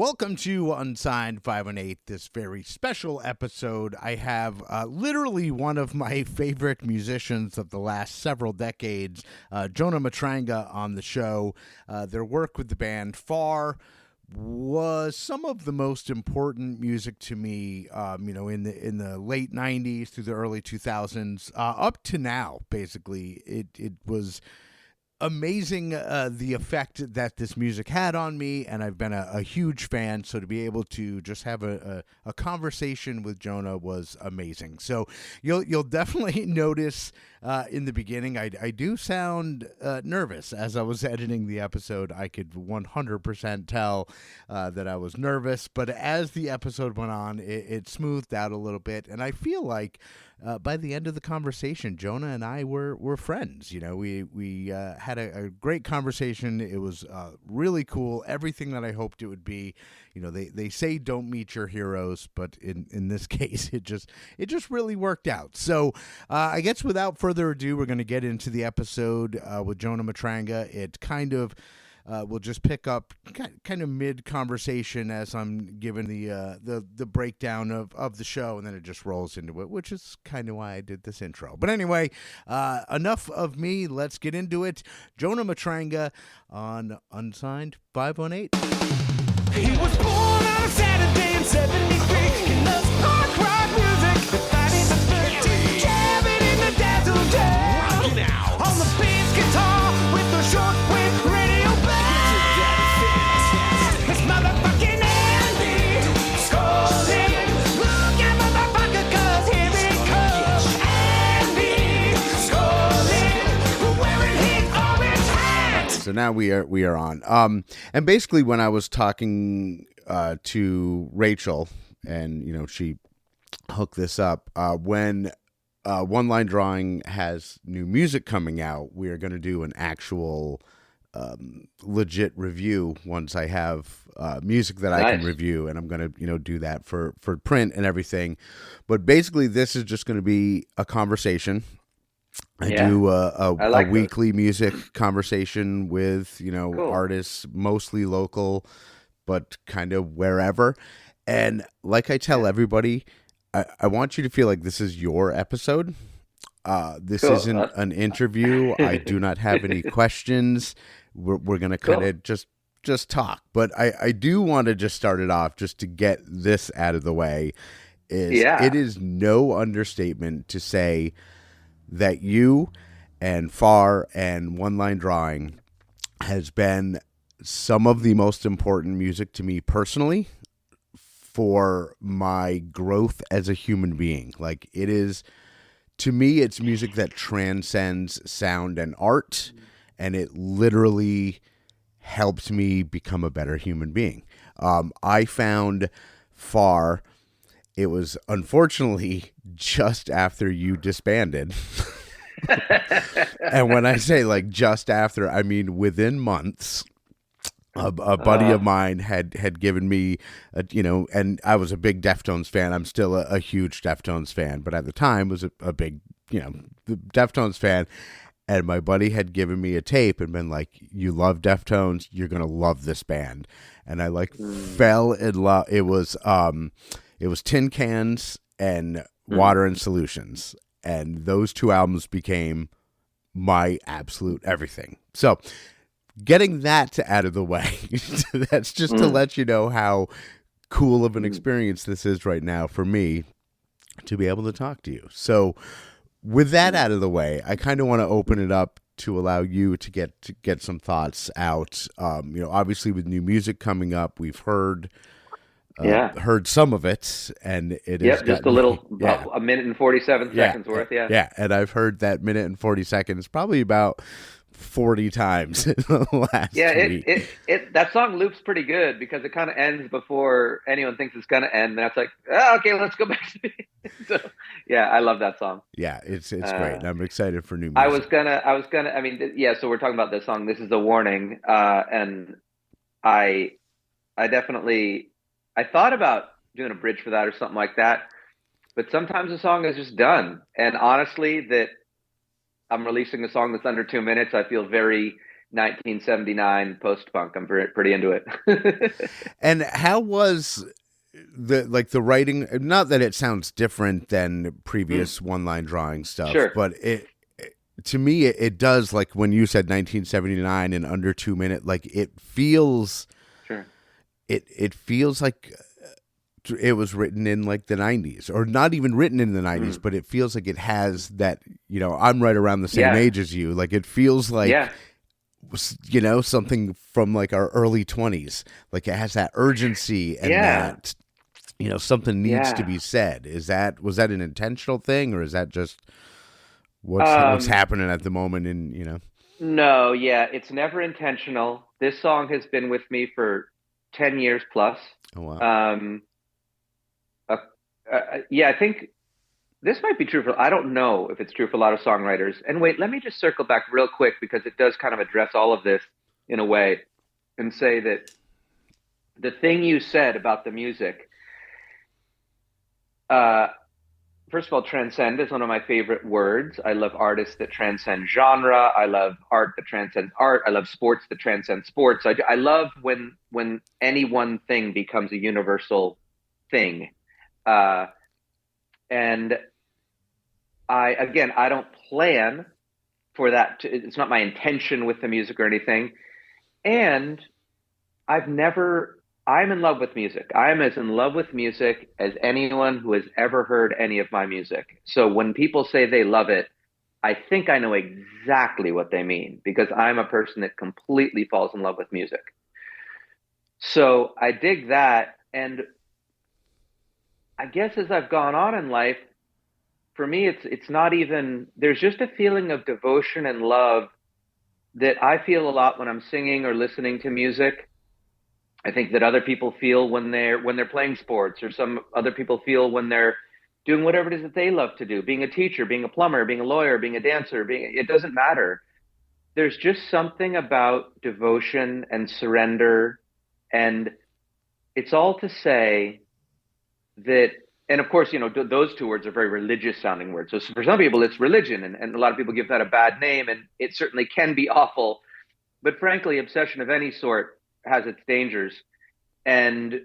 Welcome to Unsigned 518, this very special episode. I have literally one of my favorite musicians of the last several decades, Jonah Matranga, on the show. Their work with the band Far was some of the most important music to me, in the late 90s through the early 2000s, up to now, basically. It was amazing the effect that this music had on me, and I've been a huge fan, so to be able to just have a conversation with Jonah was amazing. So you'll definitely notice in the beginning I do sound nervous. As I was editing the episode, I could 100% tell that I was nervous, but as the episode went on, it smoothed out a little bit, and I feel like by the end of the conversation, Jonah and I were friends. You know, we had a great conversation. It was really cool. Everything that I hoped it would be. You know, they say don't meet your heroes, but in this case, it just really worked out. So I guess without further ado, we're going to get into the episode with Jonah Matranga. It kind of we'll just pick up kind of mid-conversation as I'm giving the breakdown of the show, and then it just rolls into it, which is kind of why I did this intro. But anyway, enough of me. Let's get into it. Jonah Matranga on Unsigned 518. He was born on a Saturday in 73. He loves punk rock music. The Friday the 13th. Jamming in the dazzle jam. Now. On the bass guitar with the shortwave radio band. It's motherfucking Andy. Scolding. Look at motherfucker, cause here it comes. Andy. Scolding. Wearing his orange hat. So now we are on. And basically when I was talking to Rachel, and you know, she hooked this up, when One Line Drawing has new music coming out, we are going to do an actual legit review once I have music that I can review, and I'm going to do that for print and everything. But basically this is just going to be a conversation. I do a weekly music conversation with, cool artists, mostly local, but kind of wherever. And like I tell everybody, I want you to feel like this is your episode. This cool isn't an interview. I do not have any questions. We're going to kind of just talk. But I do want to just start it off just to get this out of the way. It is no understatement to say that you and Far and One Line Drawing has been some of the most important music to me personally for my growth as a human being. Like, it is, to me, it's music that transcends sound and art, and it literally helped me become a better human being. I found Far, it was unfortunately just after you disbanded. And when I say like just after, I mean within months. A buddy of mine had given me, and I was a big Deftones fan. I'm still a huge Deftones fan, but at the time was a big, Deftones fan. And my buddy had given me a tape and been like, "You love Deftones, you're gonna love this band." And I fell in love. It was Tin Cans and Water and Solutions. And those two albums became my absolute everything. So getting that out of the way, that's just to let you know how cool of an experience this is right now for me to be able to talk to you. So with that out of the way, I kind of want to open it up to allow you to get some thoughts out. Obviously with new music coming up, we've heard some of it, and it is just a little, about a minute and 47 seconds worth. Yeah, and I've heard that minute and 40 seconds probably about 40 times in the last week. That song loops pretty good because it kind of ends before anyone thinks it's gonna end. And that's like, okay, let's go back to it. So I love that song. Yeah, it's great, and I'm excited for new music. I was gonna. So we're talking about this song. This is a warning, and I definitely. I thought about doing a bridge for that or something like that, but sometimes the song is just done. And honestly, that I'm releasing a song that's under 2 minutes, I feel very 1979 post-punk. I'm pretty into it. And how was the writing? Not that it sounds different than Mm, previous one-line drawing stuff, sure, but to me it does, like when you said 1979 in under 2 minutes, like sure. it feels like it was written in like the 90s, or not even written in the 90s, Mm, but it feels like it has that, I'm right around the same yeah, age as you. Like it feels like, yeah. something from like our early 20s. Like it has that urgency and Yeah, that, something needs to yeah. be said. Was that an intentional thing, or is that just what's Um, happening at the moment in, no, yeah, it's never intentional. This song has been with me for 10 years plus. oh wow. Um, uh, yeah, I think this might be true for, I don't know if it's true for a lot of songwriters. And wait, let me just circle back real quick because it does kind of address all of this in a way and say that the thing you said about the music, uh, first of all, transcend is one of my favorite words. I love artists that transcend genre. I love art that transcends art. I love sports that transcend sports. I love when any one thing becomes a universal thing. Uh, and I don't plan for that. It's not my intention with the music or anything. And I've never, I'm in love with music. I'm as in love with music as anyone who has ever heard any of my music. So when people say they love it, I think I know exactly what they mean because I'm a person that completely falls in love with music. So I dig that. And I guess as I've gone on in life, for me, it's not even, there's just a feeling of devotion and love that I feel a lot when I'm singing or listening to music. I think that other people feel when they're playing sports, or some other people feel when they're doing whatever it is that they love to do, being a teacher, being a plumber, being a lawyer, being a dancer, being, it doesn't matter. There's just something about devotion and surrender, and it's all to say that, and of course, those two words are very religious sounding words. So for some people it's religion, and a lot of people give that a bad name, and it certainly can be awful. But frankly, obsession of any sort has its dangers. And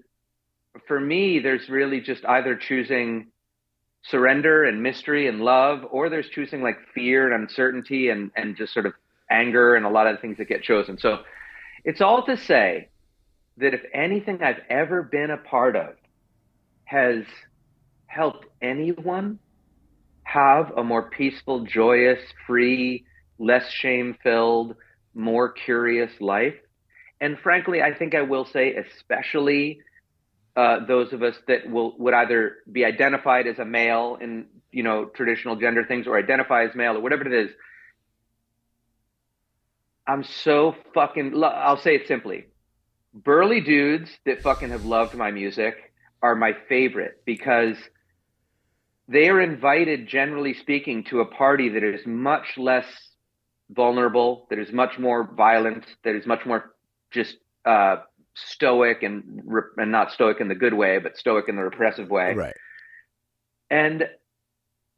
for me, there's really just either choosing surrender and mystery and love, or there's choosing like fear and uncertainty and just sort of anger and a lot of the things that get chosen. So it's all to say that if anything I've ever been a part of has helped anyone have a more peaceful, joyous, free, less shame filled, more curious life. And frankly, I think I will say, especially those of us that would either be identified as a male in traditional gender things, or identify as male, or whatever it is. I'm so fucking. I'll say it simply: burly dudes that fucking have loved my music are my favorite because they are invited, generally speaking, to a party that is much less vulnerable, that is much more violent, that is much more just stoic and not stoic in the good way, but stoic in the repressive way. Right. And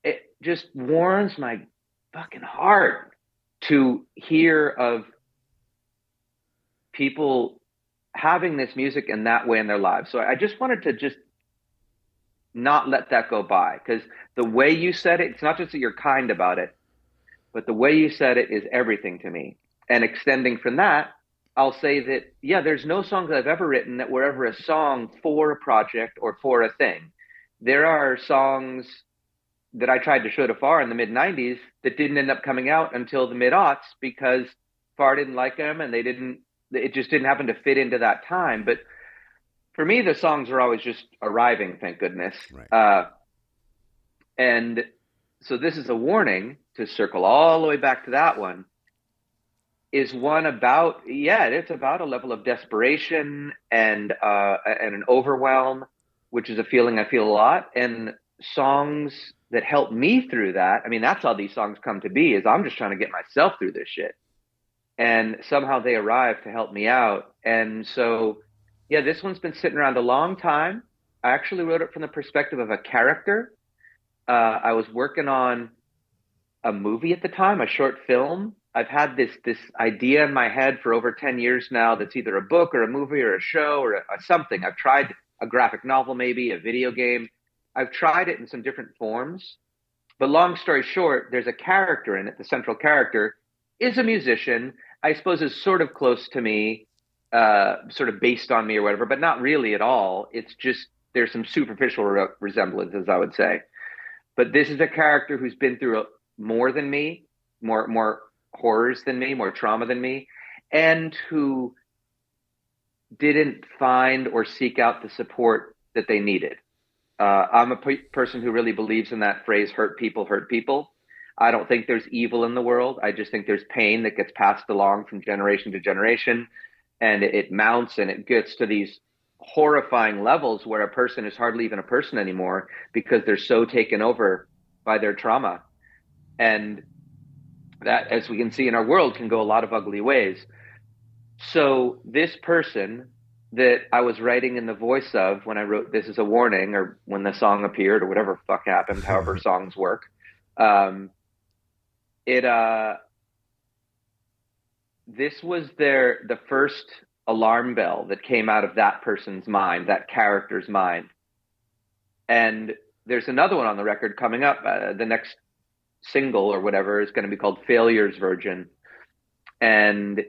it just warms my fucking heart to hear of people having this music in that way in their lives. So I just wanted to just not let that go by, because the way you said it, it's not just that you're kind about it, but the way you said it is everything to me. And extending from that, I'll say that, yeah, there's no songs I've ever written that were ever a song for a project or for a thing. There are songs that I tried to show to Far in the mid 90s that didn't end up coming out until the mid aughts because Far didn't like them, and it just didn't happen to fit into that time. But for me, the songs are always just arriving, thank goodness. Right. And so this is a warning, to circle all the way back to that one, is one about, yeah, it's about a level of desperation and an overwhelm, which is a feeling I feel a lot. And songs that help me through that, I mean, that's how these songs come to be, is I'm just trying to get myself through this shit. And somehow they arrive to help me out. And so, yeah, this one's been sitting around a long time. I actually wrote it from the perspective of a character. I was working on a movie at the time, a short film, I've had this idea in my head for over 10 years now that's either a book or a movie or a show or a something. I've tried a graphic novel, maybe a video game. I've tried it in some different forms. But long story short, there's a character in it. The central character is a musician. I suppose is sort of close to me, sort of based on me or whatever, but not really at all. It's just there's some superficial resemblances, I would say. But this is a character who's been through more than me, more horrors than me, more trauma than me, and who didn't find or seek out the support that they needed. I'm a person who really believes in that phrase, hurt people hurt people. I don't think there's evil in the world. I just think there's pain that gets passed along from generation to generation, and it mounts and it gets to these horrifying levels where a person is hardly even a person anymore because they're so taken over by their trauma. And that, as we can see in our world, can go a lot of ugly ways. So this person that I was writing in the voice of when I wrote This Is a Warning, or when the song appeared, or whatever fuck happened, however songs work, this was the first alarm bell that came out of that person's mind, that character's mind. And there's another one on the record coming up. The next single or whatever is going to be called Failure's Virgin. And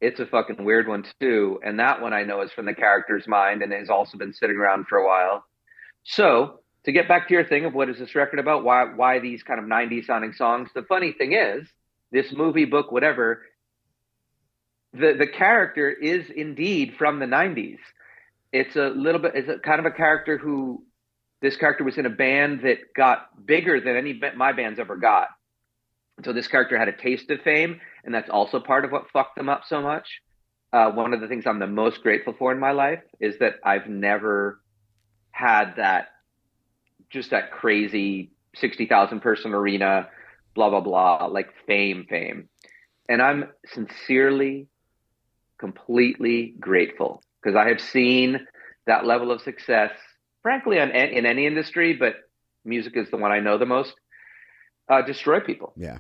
it's a fucking weird one too. And that one I know is from the character's mind and has also been sitting around for a while. So to get back to your thing of what is this record about, why these kind of 90s sounding songs, the funny thing is, this movie, book, whatever, the character is indeed from the 90s. It's a kind of a character who, this character was in a band that got bigger than any my band's ever got. So this character had a taste of fame, and that's also part of what fucked them up so much. One of the things I'm the most grateful for in my life is that I've never had that crazy 60,000 person arena, blah, blah, blah, like fame. And I'm sincerely, completely grateful because I have seen that level of success, frankly, in any industry, but music is the one I know the most, destroy people. Yeah.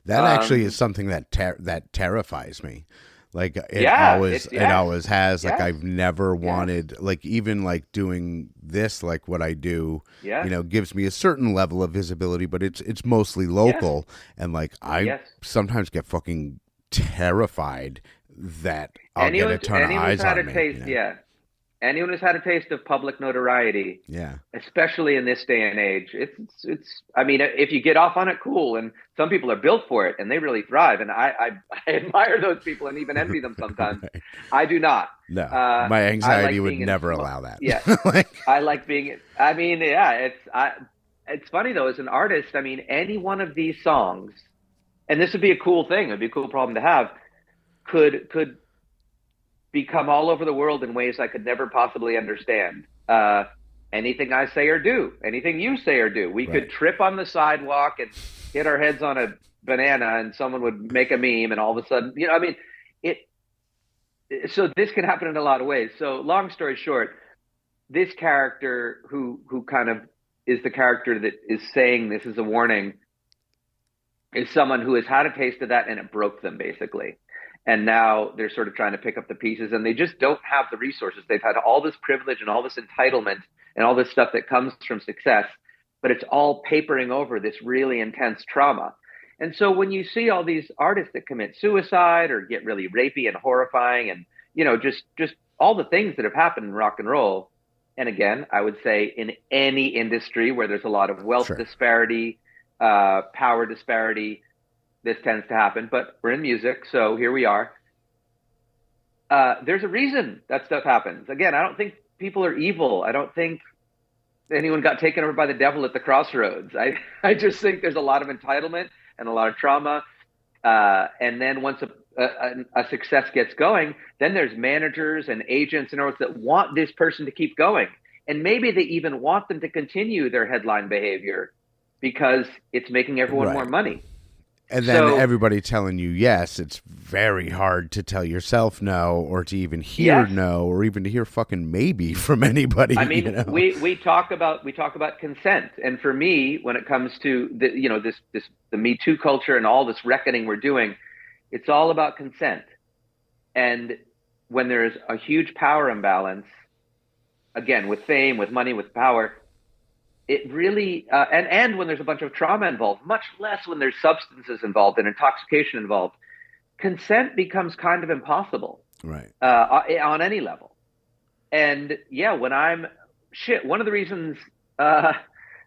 That actually is something that terrifies me. Like it always has. Like I've never wanted, like even like doing this, like what I do, gives me a certain level of visibility, but it's mostly local. And like I sometimes get fucking terrified that I'll get a ton of eyes on me. Anyone who's had a taste of public notoriety, especially in this day and age, it's. I mean, if you get off on it, cool. And some people are built for it, and they really thrive. And I admire those people and even envy them sometimes. Right. I do not. No, my anxiety would never allow that. Yeah, I like being. I mean, it's funny though. As an artist, I mean, any one of these songs, and this would be a cool thing. It'd be a cool problem to have. Could become all over the world in ways I could never possibly understand. Anything I say or do, anything you say or do. We could trip on the sidewalk and hit our heads on a banana and someone would make a meme and all of a sudden, I mean, so this can happen in a lot of ways. So long story short, this character who kind of is the character that is saying this is a warning is someone who has had a taste of that and it broke them basically. And now they're sort of trying to pick up the pieces and they just don't have the resources. They've had all this privilege and all this entitlement and all this stuff that comes from success, but it's all papering over this really intense trauma. And so when you see all these artists that commit suicide or get really rapey and horrifying and, just all the things that have happened in rock and roll. And again, I would say in any industry where there's a lot of wealth disparity, power disparity, this tends to happen, but we're in music, so here we are. There's a reason that stuff happens. Again, I don't think people are evil. I don't think anyone got taken over by the devil at the crossroads. I just think there's a lot of entitlement and a lot of trauma. And then once a success gets going, then there's managers and agents and others that want this person to keep going. And maybe they even want them to continue their headline behavior because it's making everyone more money. And then So everybody telling you yes, it's very hard to tell yourself no, or to even hear yes, no, or even to hear fucking maybe from anybody. I You mean, know. we talk about consent, and for me, when it comes to this the Me Too culture and all this reckoning we're doing, it's all about consent. And when there's a huge power imbalance, again, with fame, with money, with power, it really and when there's a bunch of trauma involved, much less when there's substances involved and intoxication involved, consent becomes kind of impossible Right. on any level. And yeah, when I'm one of the reasons that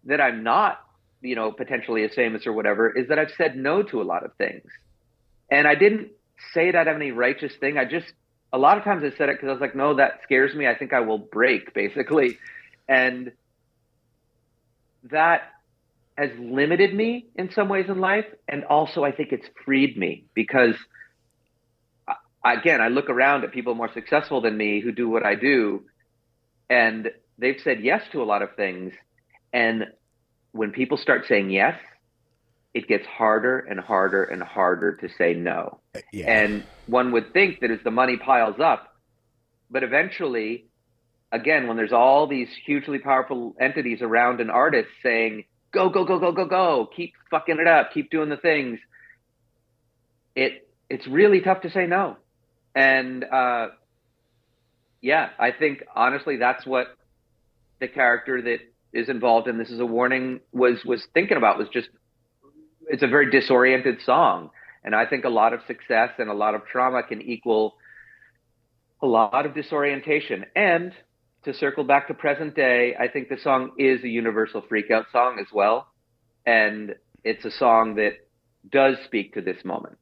I'm not, potentially as famous or whatever, is that I've said no to a lot of things. And I didn't say it out of any righteous thing. A lot of times I said it because I was like, no, that scares me. I think I will break, basically. And that has limited me in some ways in life. And also, I think it's freed me because, again, I look around at people more successful than me who do what I do, and they've said yes to a lot of things. And when people start saying yes, it gets harder and harder and harder to say no. Yeah. And one would think that as the money piles up, but eventually, again, when there's all these hugely powerful entities around an artist saying, go, go, go, go, go, go, keep fucking it up, keep doing the things, it's really tough to say no. And yeah, I think honestly that's what the character that is involved in This Is a Warning was thinking about, was just, it's a very disoriented song. And I think a lot of success and a lot of trauma can equal a lot of disorientation. And to circle back to present day, I think the song is a universal freakout song as well. And it's a song that does speak to this moment.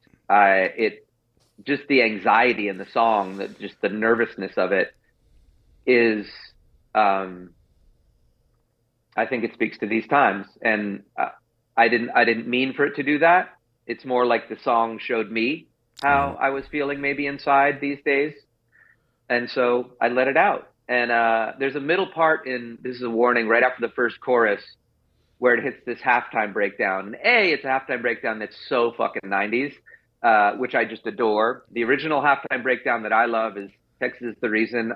Just the anxiety in the song, just the nervousness of it is, I think it speaks to these times. And I didn't mean for it to do that. It's more like the song showed me how I was feeling maybe inside these days. And so I let it out. And there's a middle part in This Is a Warning right after the first chorus where it hits this halftime breakdown. And it's a halftime breakdown that's so fucking 90s, which I just adore. The original halftime breakdown that I love is Texas is the Reason.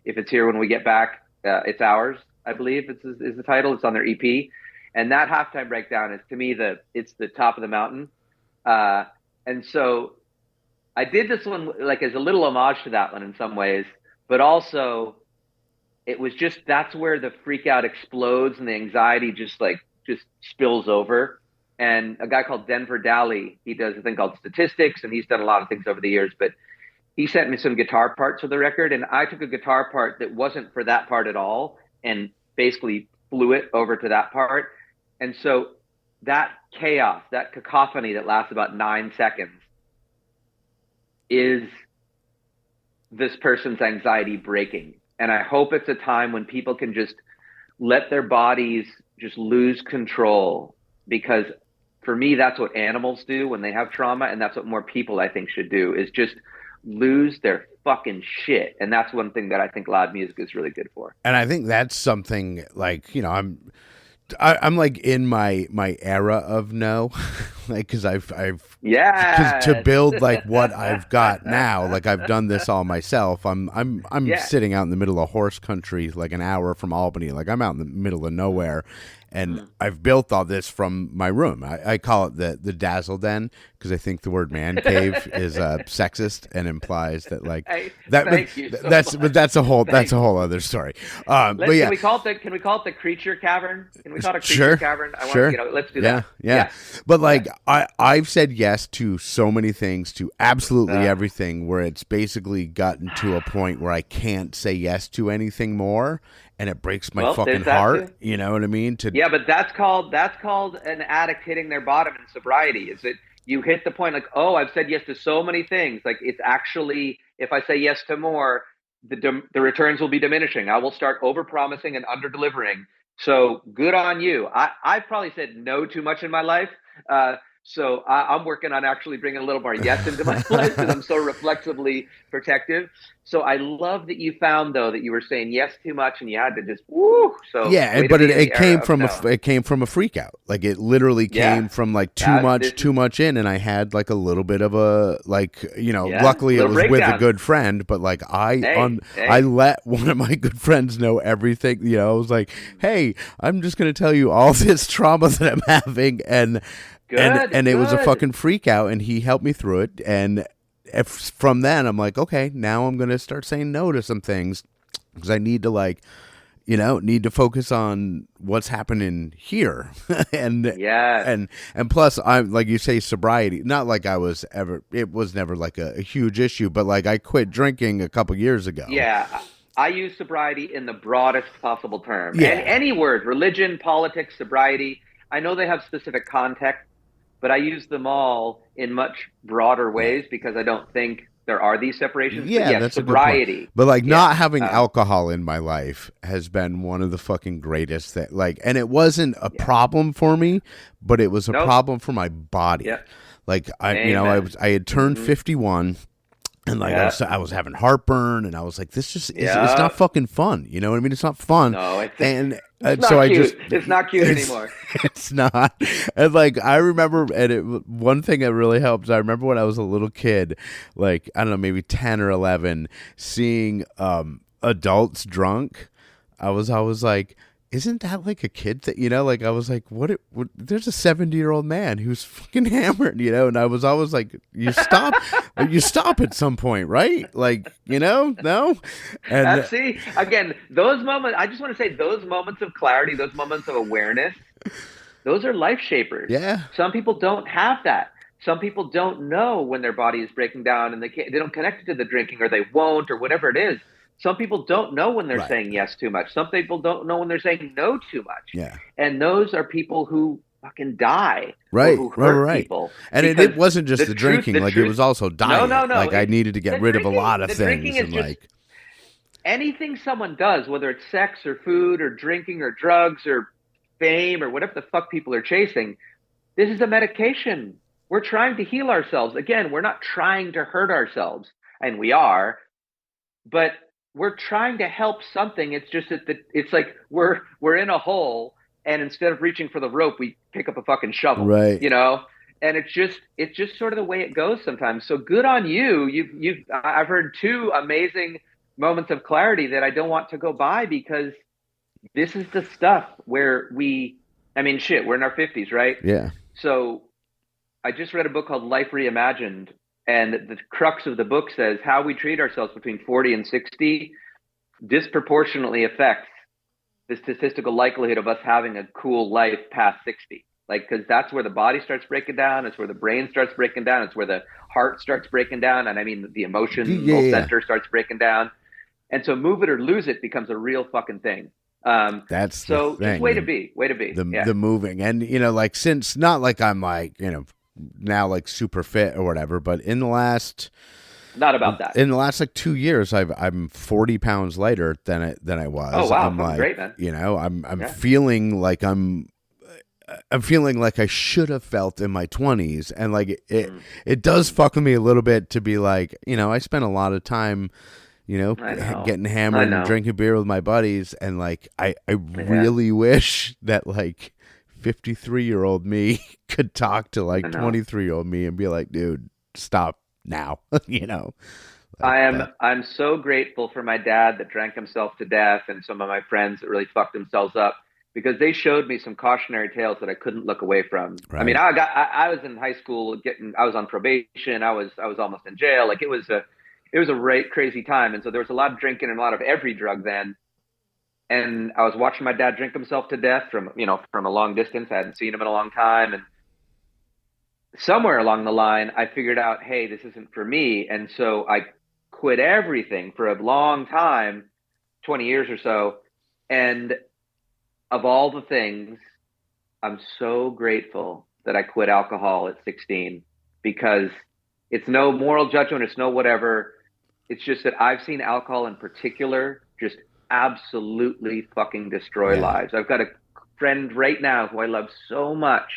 If it's here when we get back, it's ours, I believe is the title. It's on their EP. And that halftime breakdown is, to me, it's the top of the mountain. And so I did this one like as a little homage to that one in some ways, but also it was just, that's where the freak out explodes and the anxiety just spills over. And a guy called Denver Daly, he does a thing called Statistics, and he's done a lot of things over the years, but he sent me some guitar parts of the record, and I took a guitar part that wasn't for that part at all and basically flew it over to that part. And so that chaos, that cacophony that lasts about 9 seconds is this person's anxiety breaking. And I hope it's a time when people can just let their bodies just lose control, because for me, that's what animals do when they have trauma. And that's what more people, I think, should do, is just lose their fucking shit. And that's one thing that I think loud music is really good for. And I think that's something like, I'm like in my era of no, like, cause I've to build like what I've got now, like I've done this all myself. I'm sitting out in the middle of horse country, like an hour from Albany, like I'm out in the middle of nowhere. And I've built all this from my room. I call it the Dazzle Den, because I think the word man cave is sexist and implies that like that's a whole other story. But yeah, can we call it the creature cavern? Can we call it a creature cavern? Let's do that. Yeah. But like I've said yes to so many things, to absolutely everything, where it's basically gotten to a point where I can't say yes to anything more. And it breaks my fucking heart. You know what I mean? Yeah, but that's called an addict hitting their bottom in sobriety. Is that you hit the point like, oh, I've said yes to so many things. Like, it's actually, if I say yes to more, the returns will be diminishing. I will start over-promising and under-delivering. So good on you. I've probably said no too much in my life. So I'm working on actually bringing a little more yes into my life because I'm so reflexively protective. So I love that you found though that you were saying yes too much and you had to just woo. So Yeah, way to but be in the it era came of from no. it came from a freak out. Like it literally Yeah, came from like this is too much in, and I had like a little bit of a like yeah, Luckily, it little was with a breakdown. good friend, but like I Hey, let one of my good friends know everything. I was like, hey, I'm just gonna tell you all this trauma that I'm having, and good, it was a good. fucking freak out, and he helped me through it, and from then I'm like, okay, now I'm gonna start saying no to some things because I need to need to focus on what's happening here. and Yes. and plus I'm like you say, sobriety, not like I was ever, it was never like a huge issue, but like I quit drinking a couple years ago. Yeah, I use sobriety in the broadest possible term. And Yeah, any word, religion, politics, sobriety, I know they have specific context, but I use them all in much broader yeah, ways because I don't think there are these separations. But yeah, yes, that's a good point. sobriety. But like Yeah. not having alcohol in my life has been one of the fucking greatest thing. Like, and it wasn't a Yeah. problem for me, but it was a Nope. problem for my body. Yeah. Like Amen. I had turned Hmm. 51. And like Yeah. I was having heartburn, and I was like, this just is, it's Yeah. not fucking fun. You know what I mean? It's not fun. No, And it's so not I just, cute. It's not cute it's, anymore. it's not. And like, I remember, one thing that really helps, I remember when I was a little kid, like, I don't know, maybe 10 or 11, seeing adults drunk. I was always like, isn't that like a kid thing? Like I was like, what there's a 70-year-old man who's fucking hammered, and I was always like, you stop at some point, right? Like, no. And See, again, those moments, I just want to say those moments of clarity, those moments of awareness, those are life shapers. yeah, Some people don't have that. Some people don't know when their body is breaking down and they don't connect it to the drinking or they won't or whatever it is. Some people don't know when they're right. saying yes too much. Some people don't know when they're saying no too much. Yeah. And those are people who fucking die or Right, who right, hurt right. people And because it wasn't just the drinking, the like it truth, was also no, no, diet. no. Like I needed to get rid of a lot of The drinking things, is and just like, anything someone does, whether it's sex or food or drinking or drugs or fame or whatever the fuck people are chasing, this is a medication. We're trying to heal ourselves. Again, we're not trying to hurt ourselves, and we are, but we're trying to help something. It's just that it's like we're in a hole, and instead of reaching for the rope, we pick up a fucking shovel, right. And it's just sort of the way it goes sometimes. So good on you. I've heard two amazing moments of clarity that I don't want to go by because this is the stuff where I mean, shit, we're in our 50s, right? Yeah. So I just read a book called Life Reimagined, and the crux of the book says how we treat ourselves between 40 and 60 disproportionately affects the statistical likelihood of us having a cool life past 60. Like, because that's where the body starts breaking down. It's where the brain starts breaking down. It's where the heart starts breaking down. And I mean, the emotional Yeah. center starts breaking down. And so move it or lose it becomes a real fucking thing. That's the So just thing. way to be. Yeah. The moving, and like, since, not like I'm like, now like super fit or whatever, but in the last Not about that. like 2 years, I'm 40 pounds lighter than I was. Oh, wow. I'm like, Great, man. I'm Yeah. feeling like I'm feeling like I should have felt in my 20s, and like it does fuck with me a little bit to be like, I spent a lot of time, I know. getting I hammered and know. drinking beer with my buddies, and like I really wish that like 53-year-old me could talk to like I know. 23-year-old me and be like, dude, stop now. Like, I'm so grateful for my dad that drank himself to death and some of my friends that really fucked themselves up because they showed me some cautionary tales that I couldn't look away from. Right. I mean, I was in high school I was on probation. I was almost in jail. Like it was a crazy time. And so there was a lot of drinking and a lot of every drug then. And I was watching my dad drink himself to death from a long distance. I hadn't seen him in a long time. And somewhere along the line, I figured out, hey, this isn't for me. And so I quit everything for a long time, 20 years or so. And of all the things, I'm so grateful that I quit alcohol at 16 because it's no moral judgment. It's no whatever. It's just that I've seen alcohol in particular just absolutely fucking destroy lives. I've got a friend right now who I love so much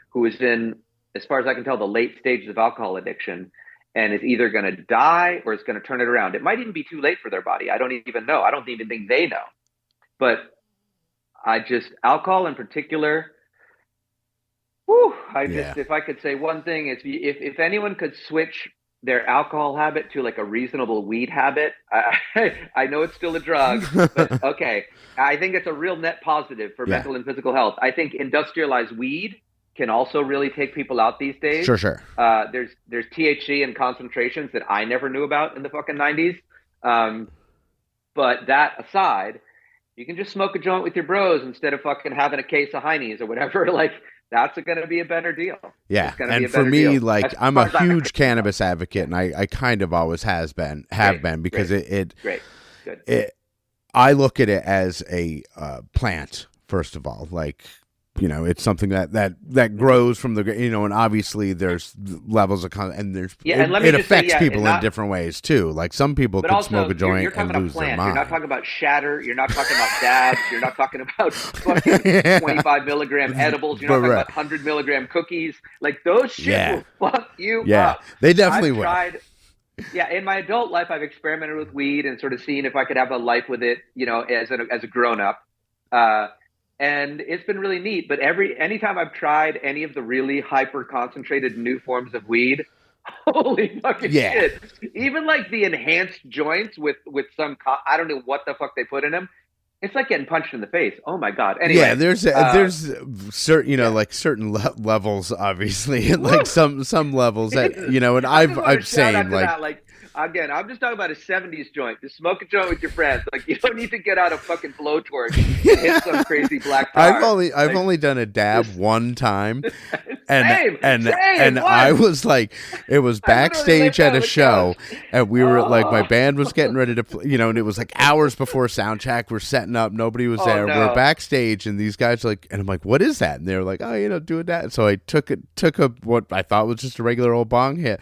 who is in as far as I can tell, the late stages of alcohol addiction, and is either going to die or it's going to turn it around. It might even be too late for their body. I don't even know. I don't even think they know. But alcohol in particular, if I could say one thing, if anyone could switch their alcohol habit to like a reasonable weed habit, I know it's still a drug, but okay. I think it's a real net positive for mental and physical health. I think industrialized weed can also really take people out these days. Sure. There's THC and concentrations that I never knew about in the fucking 90s. But that aside, you can just smoke a joint with your bros instead of fucking having a case of Heinies or whatever. Like, that's going to be a better deal. Yeah, and for me, deal. Like, I'm a huge cannabis advocate, and I kind of always have been because I look at it as a plant, first of all. Like, you know, it's something that grows from the, you know, and obviously there's levels of and there's it affects people in different ways too. Like, some people could smoke a joint and lose their mind. You're not talking about shatter. You're not talking about dabs. You're not talking about fucking 25 milligram edibles. You're not talking about 100 milligram cookies. Like, those shit will fuck you up. They definitely will. In my adult life, I've experimented with weed and sort of seen if I could have a life with it, you know, as a grown up. And it's been really neat. But anytime I've tried any of the really hyper concentrated new forms of weed, holy fucking shit! Even like the enhanced joints with some I don't know what the fuck they put in them. It's like getting punched in the face. Oh my god! Anyway, there's certain like certain levels, obviously, and like some levels that, you know, and I've seen like. Again, I'm just talking about a 70s joint. Just smoke a joint with your friends. Like, you don't need to get out a fucking blowtorch and hit some crazy black tar. I've only done a dab one time, and same, I was like, it was backstage at a show, and we were like, my band was getting ready to play, you know, and it was like hours before sound check. We're setting up, nobody was there. No. We're backstage, and these guys are like, and I'm like, what is that? And they were like, oh, you know, do that. So I took what I thought was just a regular old bong hit,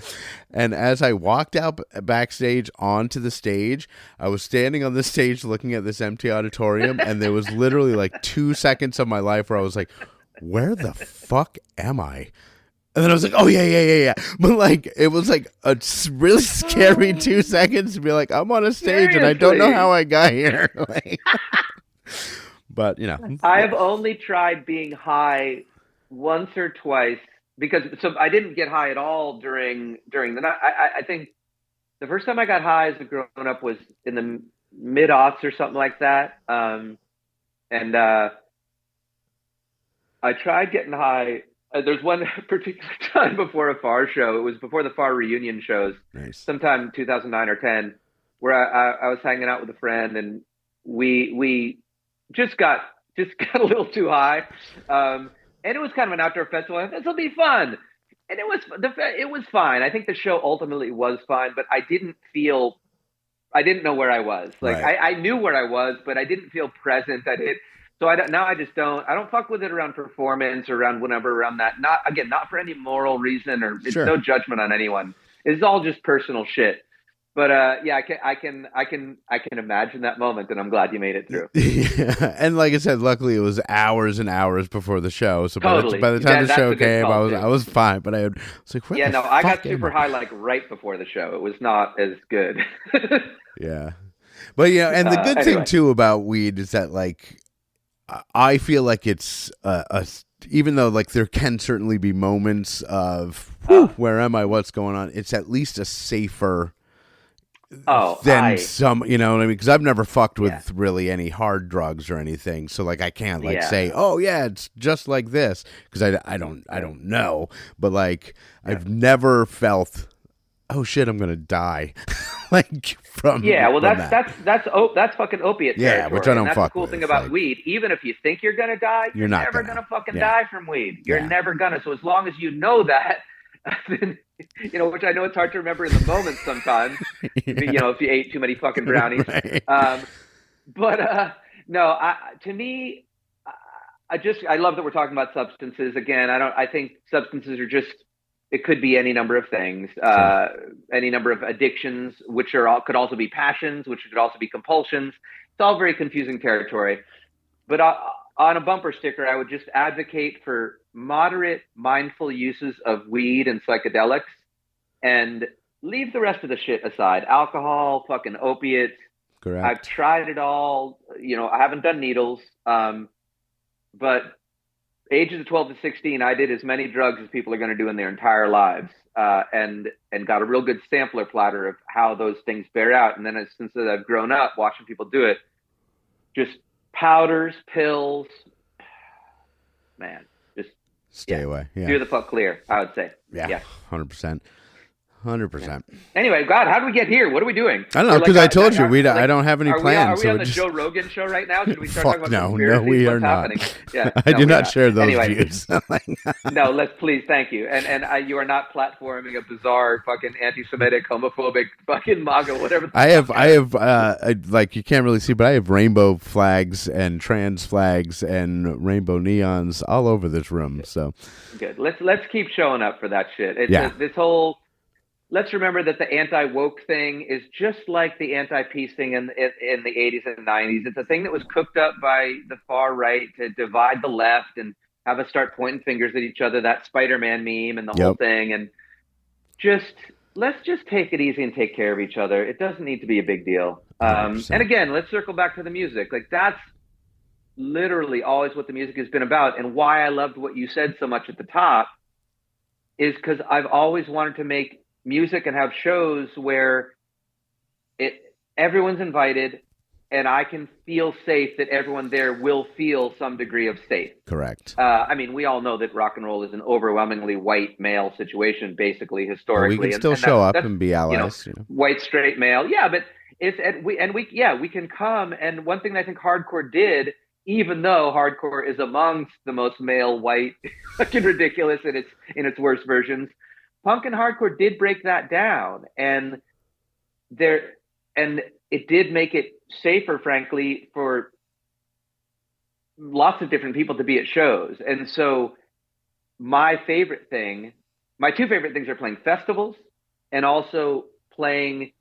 and as I walked out backstage onto the stage, I was standing on the stage looking at this empty auditorium, and there was literally like 2 seconds of my life where I was like, where the fuck am I? And then I was like, oh yeah. But like, it was like a really scary 2 seconds to be like, I'm on a stage. Seriously? And I don't know how I got here. Like, but, you know, I have only tried being high once or twice, because I didn't get high at all during the night. I think the first time I got high as a grown up was in the mid-aughts or something like that. And I tried getting high. There's one particular time before a FAR show. It was before the FAR reunion shows, sometime 2009 or 10, where I was hanging out with a friend, and we just got a little too high. And it was kind of an outdoor festival. This will be fun. And it was fine. I think the show ultimately was fine, but I didn't know where I was. Like, I knew where I was, but I didn't feel present. So I don't fuck with it around performance or around whatever, around that. Not for any moral reason, or it's no judgment on anyone. It's all just personal shit. But I can imagine that moment, and I'm glad you made it through. Yeah, and like I said, luckily it was hours and hours before the show. So by the time the show came, I was fine. But I was like, I got super high like right before the show. It was not as good. Yeah, but yeah, and the good thing too about weed is that, like, I feel like it's even though, like, there can certainly be moments of where am I, what's going on, it's at least a safer some, you know what I mean? Because I've never fucked with really any hard drugs or anything, so like I can't say, oh yeah, it's just like this, because I don't know, but like I've never felt, oh shit, I'm gonna die, like from that's fucking opiate territory. Which I don't fuck with. That's the cool thing about weed. Even if you think you're gonna die, you're never gonna fucking die from weed. You're never gonna. So as long as you know that. Then, you know, which I know it's hard to remember in the moment sometimes, you know, if you ate too many fucking brownies. To me, I love that we're talking about substances again. I think substances are just, it could be any number of things, any number of addictions, which could also be passions, which could also be compulsions. It's all very confusing territory. But on a bumper sticker, I would just advocate for moderate, mindful uses of weed and psychedelics, and leave the rest of the shit aside. Alcohol, fucking opiates. I've Correct. tried it all. I haven't done needles. But ages of 12 to 16, I did as many drugs as people are going to do in their entire lives, and got a real good sampler platter of how those things bear out. And then since I've grown up watching people do it, just powders, pills, man, just Stay away. Yeah. steer the fuck clear, I would say. Yeah. 100%. 100%. Anyway, God, how did we get here? What are we doing? I don't know, because I told you I don't have any plans. Are we on the Joe Rogan show right now? Should we start Fuck talking about no, we are What's not. happening? Yeah, I do we're not share those Anyway, views. No, let's please, thank you. And you are not platforming a bizarre fucking anti-Semitic, homophobic, fucking MAGA, whatever. I have, like, you can't really see, but I have rainbow flags and trans flags and rainbow neons all over this room. So good. Let's keep showing up for that shit. This whole. Let's remember that the anti-woke thing is just like the anti-peace thing in the 80s and 90s. It's a thing that was cooked up by the far right to divide the left and have us start pointing fingers at each other, that Spider-Man meme and the whole thing. And let's just take it easy and take care of each other. It doesn't need to be a big deal. And again, let's circle back to the music. Like, that's literally always what the music has been about. And why I loved what you said so much at the top is because I've always wanted to make music and have shows where everyone's invited and I can feel safe, that everyone there will feel some degree of safe. correct. I mean, we all know that rock and roll is an overwhelmingly white male situation, basically, historically. We can still show up and be allies. White straight male. Yeah, but we can come. And one thing that I think hardcore did, even though hardcore is amongst the most male white fucking ridiculous in its worst versions, punk and hardcore did break that down, and it did make it safer, frankly, for lots of different people to be at shows. And so my two favorite things are playing festivals and also playing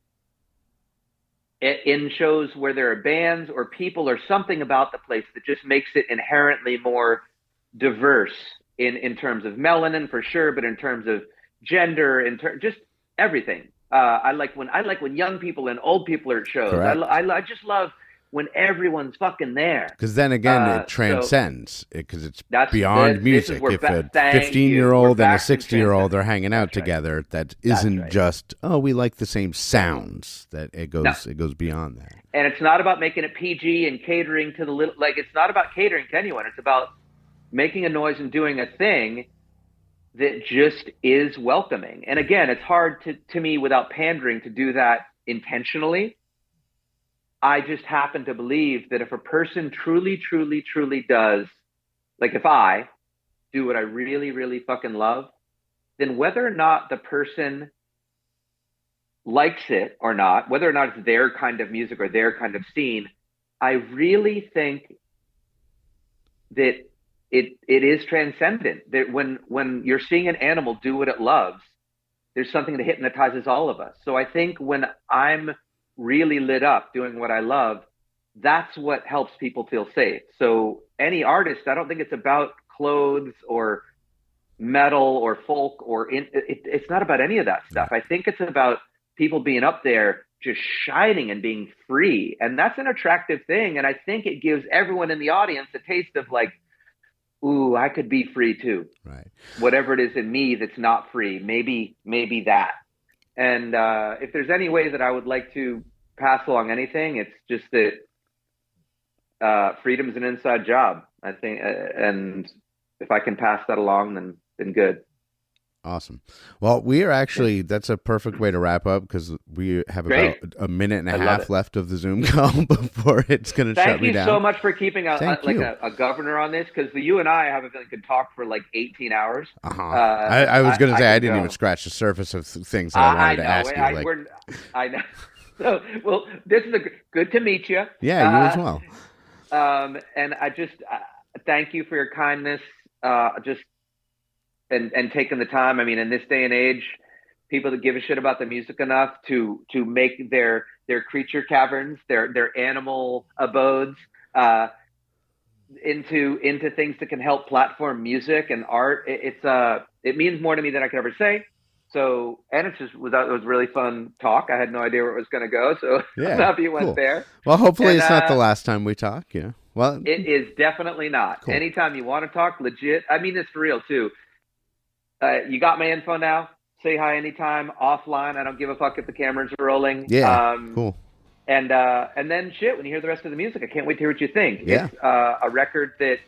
in shows where there are bands or people or something about the place that just makes it inherently more diverse in terms of melanin, for sure, but in terms of gender, just everything. I like when young people and old people are at shows. I just love when everyone's fucking there. Because then again, it transcends, because it's beyond music. If a 15-year-old and a 60-year-old are hanging out together, that isn't just, we like the same sounds. That it goes beyond that. And it's not about making it PG and catering to the little. Like, it's not about catering to anyone. It's about making a noise and doing a thing that just is welcoming. And again, it's hard to me, without pandering, to do that intentionally. I just happen to believe that if a person truly, truly, truly does, like if I do what I really, really fucking love, then whether or not the person likes it or not, whether or not it's their kind of music or their kind of scene, I really think that it is transcendent. That when you're seeing an animal do what it loves, there's something that hypnotizes all of us. So I think when I'm really lit up doing what I love, that's what helps people feel safe. So any artist, I don't think it's about clothes or metal or folk or it's not about any of that stuff. I think it's about people being up there just shining and being free. And that's an attractive thing. And I think it gives everyone in the audience a taste of like, ooh, I could be free too. Right. Whatever it is in me that's not free, maybe that. And if there's any way that I would like to pass along anything, it's just that freedom's an inside job, I think. And if I can pass that along, then good. Awesome. Well, we are actually, that's a perfect way to wrap up, because we have about a minute and a half left of the Zoom call before it's going to shut me down. Thank you so much for keeping a governor on this, because you and I have a feeling could talk for like 18 hours. I was going to say, I didn't even scratch the surface of things that I wanted to ask you. I know. So, well, this is good to meet you. Yeah, you as well. And I just thank you for your kindness. And taking the time. I mean, in this day and age, people that give a shit about the music enough to make their creature caverns, their animal abodes, into things that can help platform music and art. It means more to me than I could ever say. So, and it was really fun talk. I had no idea where it was going to go, so I'm happy it went there. Well, hopefully it's not the last time we talk. Well, it is definitely not. Cool. Anytime you want to talk, legit. I mean this for real too. You got my info now. Say hi anytime, offline. I don't give a fuck if the camera's rolling. Yeah, cool. And then shit, when you hear the rest of the music, I can't wait to hear what you think. Yeah. It's a record that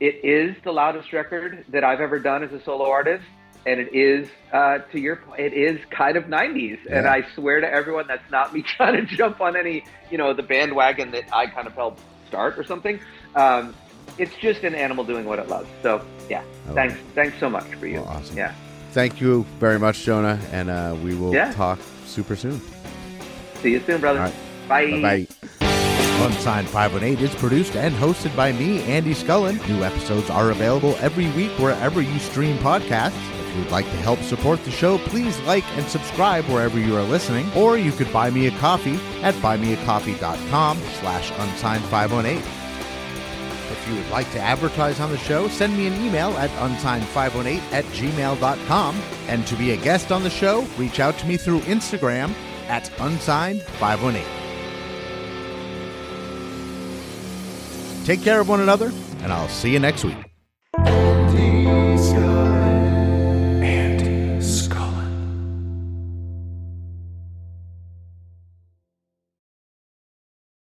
it is the loudest record that I've ever done as a solo artist. And it is, to your point, it is kind of 90s. Yeah. And I swear to everyone, that's not me trying to jump on any, the bandwagon that I kind of helped start or something. It's just an animal doing what it loves. So, yeah, thanks so much for you. Well, awesome. Yeah. Thank you very much, Jonah. And we will talk super soon. See you soon, brother. All right. Bye. Bye-bye. Unsigned 518 is produced and hosted by me, Andy Scullin. New episodes are available every week wherever you stream podcasts. If you would like to help support the show, please like and subscribe wherever you are listening, or you could buy me a coffee at buymeacoffee.com/unsigned518. If you would like to advertise on the show, send me an email at unsigned518@gmail.com. And to be a guest on the show, reach out to me through Instagram at unsigned518. Take care of one another, and I'll see you next week.